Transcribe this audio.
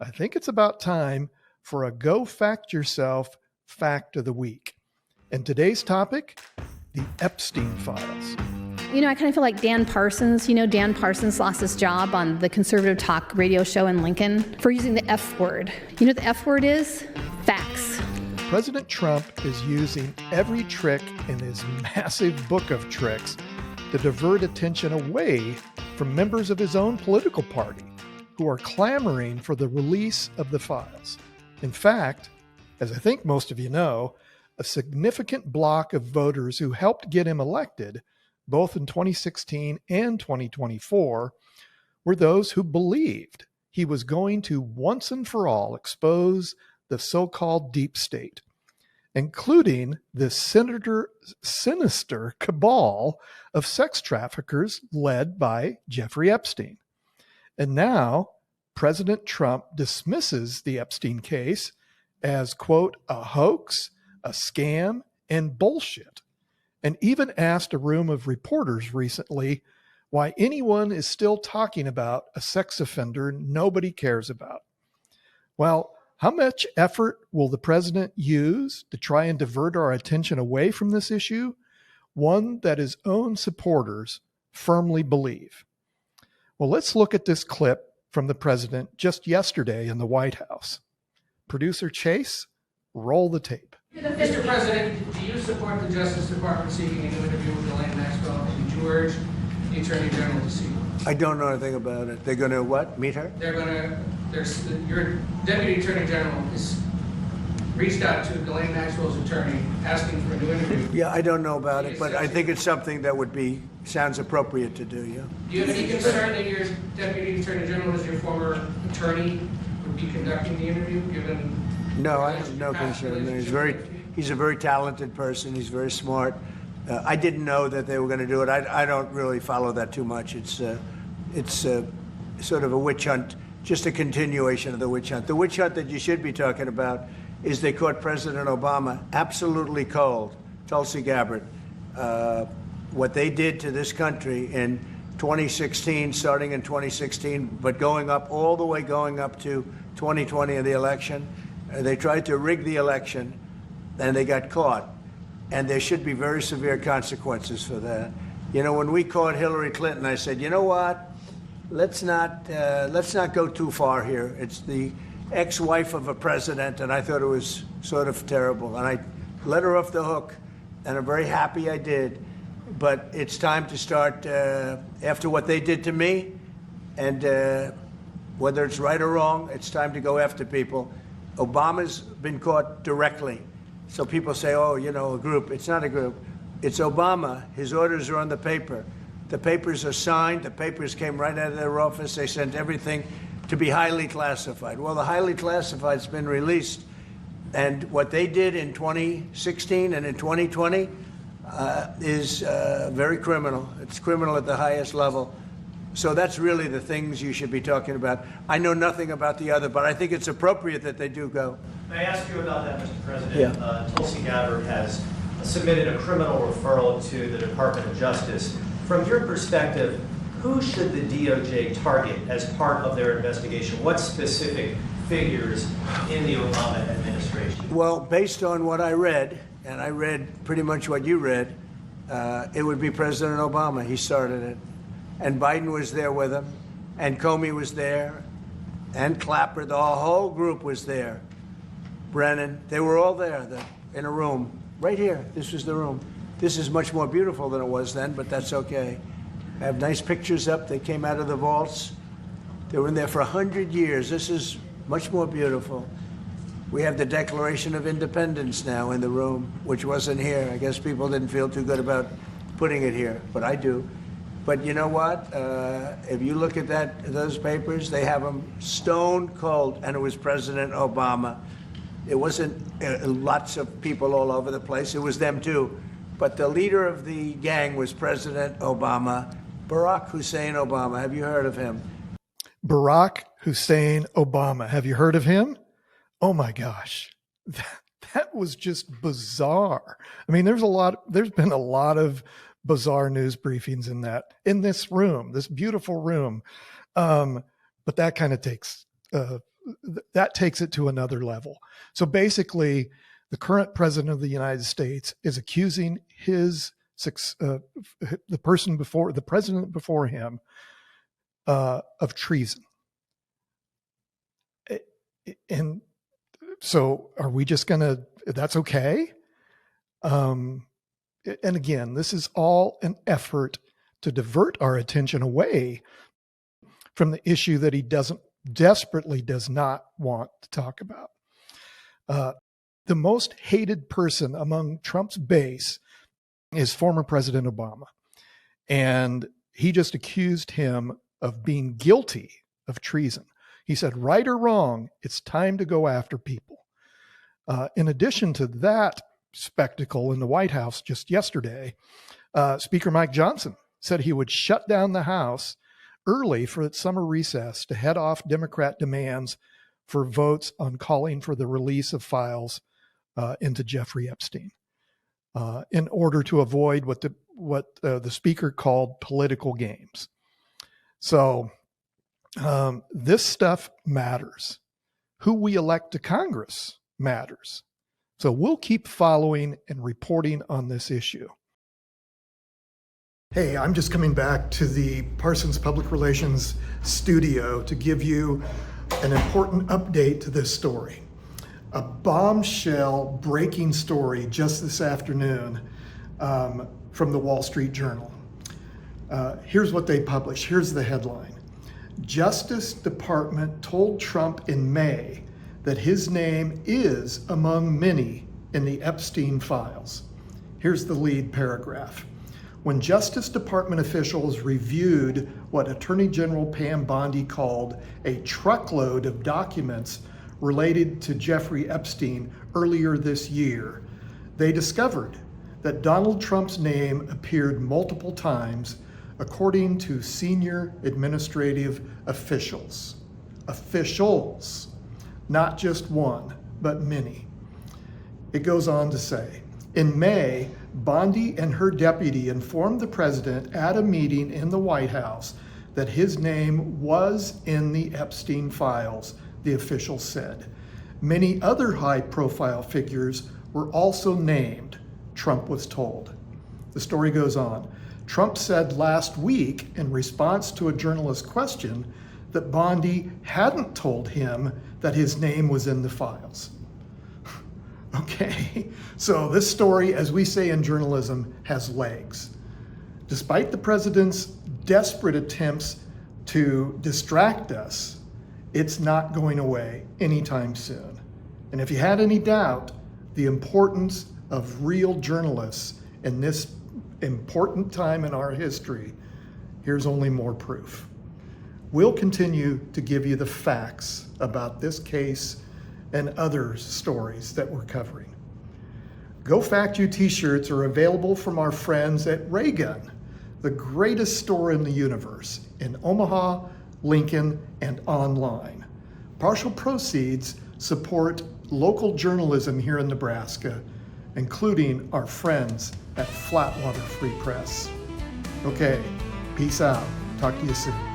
I think it's about time for a Go Fact Yourself Fact of the Week. And today's topic, the Epstein Files. You know, I kind of feel like Dan Parsons. You know, Dan Parsons lost his job on the conservative talk radio show in Lincoln for using the F word. You know what the F word is? Facts. President Trump is using every trick in his massive book of tricks to divert attention away from members of his own political party who are clamoring for the release of the files. In fact, as I think most of you know, a significant block of voters who helped get him elected, both in 2016 and 2024, were those who believed he was going to once and for all expose the so-called deep state, including the sinister cabal of sex traffickers led by Jeffrey Epstein. And now, President Trump dismisses the Epstein case as, quote, a hoax, a scam, and bullshit, and even asked a room of reporters recently why anyone is still talking about a sex offender nobody cares about. Well, how much effort will the president use to try and divert our attention away from this issue, one that his own supporters firmly believe? Well, let's look at this clip from the president just yesterday in the White House. Producer Chase, roll the tape. Mr. President, do you support the Justice Department seeking a new interview with Ghislaine Maxwell, and do you urge the Attorney General to see her? I don't know anything about it. They're going to what? Meet her? Your Deputy Attorney General has reached out to Ghislaine Maxwell's attorney asking for a new interview. Yeah, I don't know about it, but I think it's something that sounds appropriate to do, yeah. Do you have any concern that your Deputy Attorney General, as your former attorney, would be conducting the interview, given... No, I have no concern. He's a very talented person. He's very smart. I didn't know that they were going to do it. I don't really follow that too much. It's sort of a witch hunt, just a continuation of the witch hunt. The witch hunt that you should be talking about is they caught President Obama absolutely cold, Tulsi Gabbard. What they did to this country in 2016, starting in 2016, but going up to 2020 in the election. They tried to rig the election, and they got caught. And there should be very severe consequences for that. You know, when we caught Hillary Clinton, I said, you know what? Let's not go too far here. It's the ex-wife of a president, and I thought it was sort of terrible. And I let her off the hook, and I'm very happy I did. But it's time to start, after what they did to me, and whether it's right or wrong, it's time to go after people. Obama's been caught directly. So people say, oh, you know, a group. It's not a group. It's Obama. His orders are on the paper. The papers are signed. The papers came right out of their office. They sent everything to be highly classified. Well, the highly classified's been released. And what they did in 2016 and in 2020 is very criminal. It's criminal at the highest level. So that's really the things you should be talking about. I know nothing about the other, but I think it's appropriate that they do go. May I ask you about that, Mr. President? Yeah. Tulsi Gabbard has submitted a criminal referral to the Department of Justice. From your perspective, who should the DOJ target as part of their investigation? What specific figures in the Obama administration? Well, based on what I read, and I read pretty much what you read, it would be President Obama. He started it. And Biden was there with him, and Comey was there, and Clapper. The whole group was there. Brennan, they were all there in a room. Right here, this was the room. This is much more beautiful than it was then, but that's okay. I have nice pictures up. They came out of the vaults. They were in there for 100 years. This is much more beautiful. We have the Declaration of Independence now in the room, which wasn't here. I guess people didn't feel too good about putting it here, but I do. But you know what? If you look at those papers, they have them stone cold, and it was President Obama. It wasn't lots of people all over the place. It was them too. But the leader of the gang was President Obama, Barack Hussein Obama. Have you heard of him? Barack Hussein Obama. Have you heard of him? Oh my gosh. That was just bizarre. I mean, there's been a lot of bizarre news briefings in this room, this beautiful room. But that kind of takes that takes it to another level. So basically, the current president of the United States is accusing the president before him of treason. And so are we just that's okay? And again, this is all an effort to divert our attention away from the issue that he desperately does not want to talk about. The most hated person among Trump's base is former President Obama. And he just accused him of being guilty of treason. He said, right or wrong, it's time to go after people. In addition to that spectacle in the White House just yesterday, Speaker Mike Johnson said he would shut down the House early for its summer recess to head off Democrat demands for votes on calling for the release of files into Jeffrey Epstein, in order to avoid what the speaker called political games. So this stuff matters. Who we elect to Congress matters. So we'll keep following and reporting on this issue. Hey, I'm just coming back to the Parsons Public Relations studio to give you an important update to this story. A bombshell breaking story just this afternoon from the Wall Street Journal. Here's what they published. Here's the headline. Justice Department told Trump in May that his name is among many in the Epstein Files. Here's the lead paragraph. When Justice Department officials reviewed what Attorney General Pam Bondi called a truckload of documents related to Jeffrey Epstein earlier this year, they discovered that Donald Trump's name appeared multiple times, according to senior administrative officials. Officials, not just one, but many. It goes on to say, in May, Bondi and her deputy informed the president at a meeting in the White House that his name was in the Epstein files, the official said. Many other high-profile figures were also named, Trump was told. The story goes on. Trump said last week, in response to a journalist's question, that Bondi hadn't told him that his name was in the files. Okay, so this story, as we say in journalism, has legs. Despite the president's desperate attempts to distract us, it's not going away anytime soon. And if you had any doubt the importance of real journalists in this important time in our history, here's only more proof. We'll continue to give you the facts about this case and other stories that we're covering. Go Fact You t-shirts are available from our friends at Raygun, the greatest store in the universe, in Omaha, Lincoln, and online. Partial proceeds support local journalism here in Nebraska, including our friends at Flatwater Free Press. Okay, peace out. Talk to you soon.